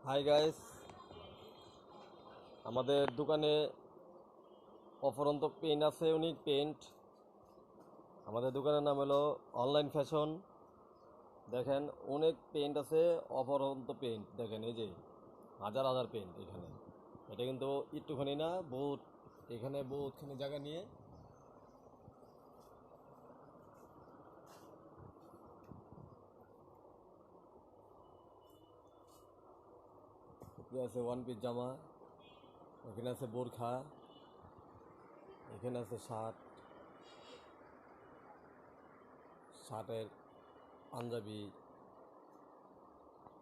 Hi guys, আমাদের দোকানে অফরন্ত paint আছে, ইউনিক পেন্ট। আমাদের দোকানের নাম হলো অনলাইন ফ্যাশন। দেখেন অনেক পেন্ট আছে, অফরন্ত পেন্ট। দেখেন এই যে হাজার হাজার পেন্ট এখানে। এটা কিন্তু একটুখানি না, বহুত এখানে বহুতখানি জায়গা নিয়ে। আছে ওয়ান পিস জামা, এখানে আছে বোরখা, এখানে আছে শার্ট, শার্টের পাঞ্জাবি,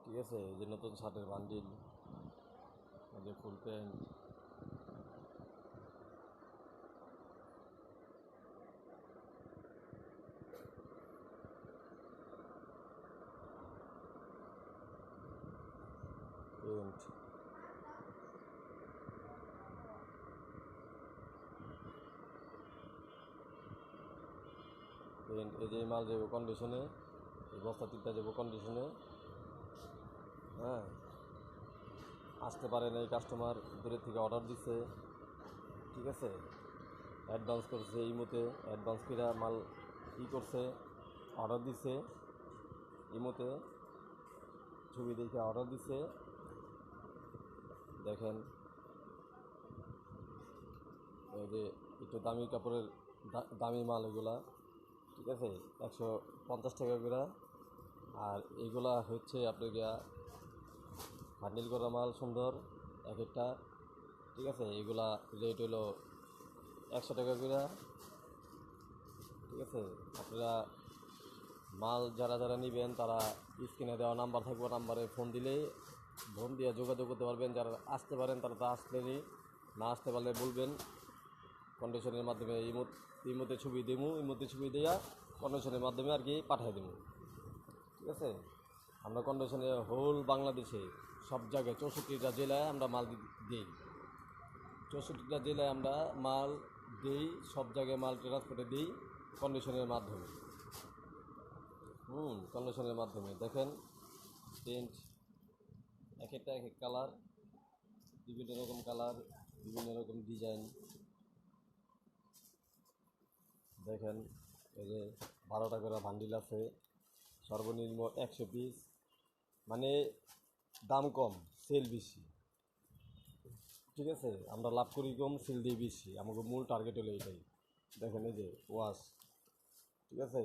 ঠিক আছে। এই যে নতুন শার্টের বান্ডিল, এই যে ফুল প্যান্ট, প্যান্ট, প্যান্ট। এই যে মাল যাবো কন্ডিশনে, এই বস্তা তিনটা যাবো কন্ডিশনে। হ্যাঁ, আসতে পারে না, এই কাস্টমার দূরের থেকে অর্ডার দিছে, ঠিক আছে। অ্যাডভান্স করছে, এই মতে অ্যাডভান্স করে মাল করছে, অর্ডার দিছে, এই মতে ছবি দেখে অর্ডার দিছে। দেখেন এই যে একটু দামি কাপড়ের দামি মাল এগুলা, ঠিক আছে। 150 টাকা করে। আর এইগুলা হচ্ছে আপনার গিয়া বান্ডিল করা মাল, সুন্দর এক একটা, ঠিক আছে। এগুলা রেট হলো 100 টাকা করে, ঠিক আছে। আপনারা মাল যারা যারা নেবেন তারা স্ক্রিনে দেওয়া নাম্বার থাকবে, নাম্বারে ফোন দিলেই ফোন দিয়ে যোগাযোগ করতে পারবেন। যারা আসতে পারেন তারা তো আসলেনি, না আসতে পারলে বলবেন। কন্ডিশনের মাধ্যমে এই মধ্যে ছবি দেবো, এই মধ্যে ছবি দেওয়া কন্ডিশনের মাধ্যমে আর কি পাঠিয়ে দেবো, ঠিক আছে। আমরা কন্ডিশনে হোল বাংলাদেশে সব জায়গায় 64টা জেলায় আমরা মাল দিই। 64টা জেলায় আমরা মাল দিই, সব জায়গায় মাল ট্রান্সপোর্টে দিই কন্ডিশনের মাধ্যমে। কন্ডিশনের মাধ্যমে। দেখেন পেন্ট এক একটা এক এক কালার, বিভিন্ন রকম কালার, বিভিন্ন রকম ডিজাইন। দেখেন এই যে 12 টাকা করে বান্ডিল আছে, সর্বনিম্ন 100 পিস। মানে দাম কম, সেল বেশি, ঠিক আছে। আমরা লাভ করি কম, সেল দিই বেশি, আমাকে মূল টার্গেট হলো এটাই। দেখেন এই যে ওয়াশ, ঠিক আছে,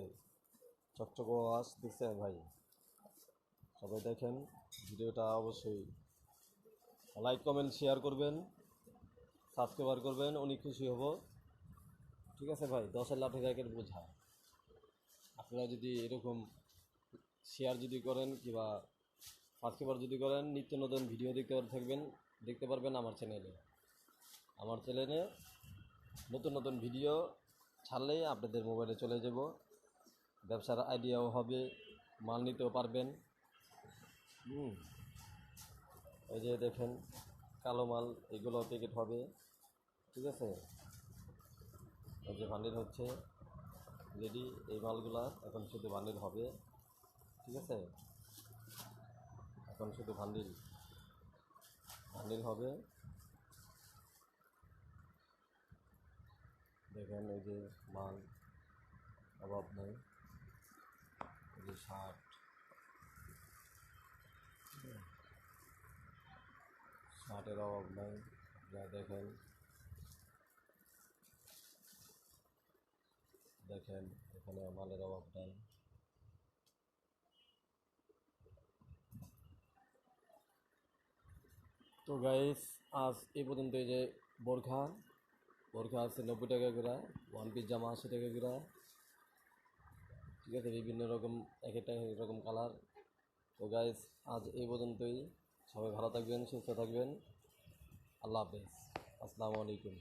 চকচকে ওয়াশ, দেখছেন ভাই। সবাই দেখেন ভিডিওটা, অবশ্যই লাইক কমেন্ট শেয়ার করবেন, সাবস্ক্রাইবার করবেন, অনেক খুশি হব, ঠিক আছে ভাই। 10-এর লাঠি একের বোঝা। আপনারা যদি এরকম শেয়ার যদি করেন কিংবা সাবস্ক্রাইবার যদি করেন, নিত্য নতুন ভিডিও দেখতে পারবেন আমার চ্যানেলে নতুন নতুন ভিডিও ছাড়লেই আপনাদের মোবাইলে চলে যাব। ব্যবসার আইডিয়াও হবে, মাল নিতেও পারবেন। এই যে দেখেন কালো মাল, এগুলো প্যাকেট হবে, ঠিক আছে। এই যে বান্ডিল হচ্ছে রেডি, এই মালগুলা এখন শুধু বান্ডিল হবে, ঠিক আছে। এখন শুধু বান্ডিল হবে। দেখেন এই যে মাল, অভাব নেই। এই যে শার্টের অভাব নেই। যা দেখেন এখানে মালের অভাব নেই। তো গাইস, আজ এই পর্যন্ত। এই যে বোরখা আছে 90 টাকা করে, ওয়ান পিস জামা 80 টাকা করে, ঠিক আছে। বিভিন্ন রকম এক একটা এক রকম কালার। তো গাইস, আজ এই পর্যন্তই। সবাই ভালো থাকবেন, সুস্থ থাকবেন। আল্লাহ হাফেজ, আসসালামু আলাইকুম।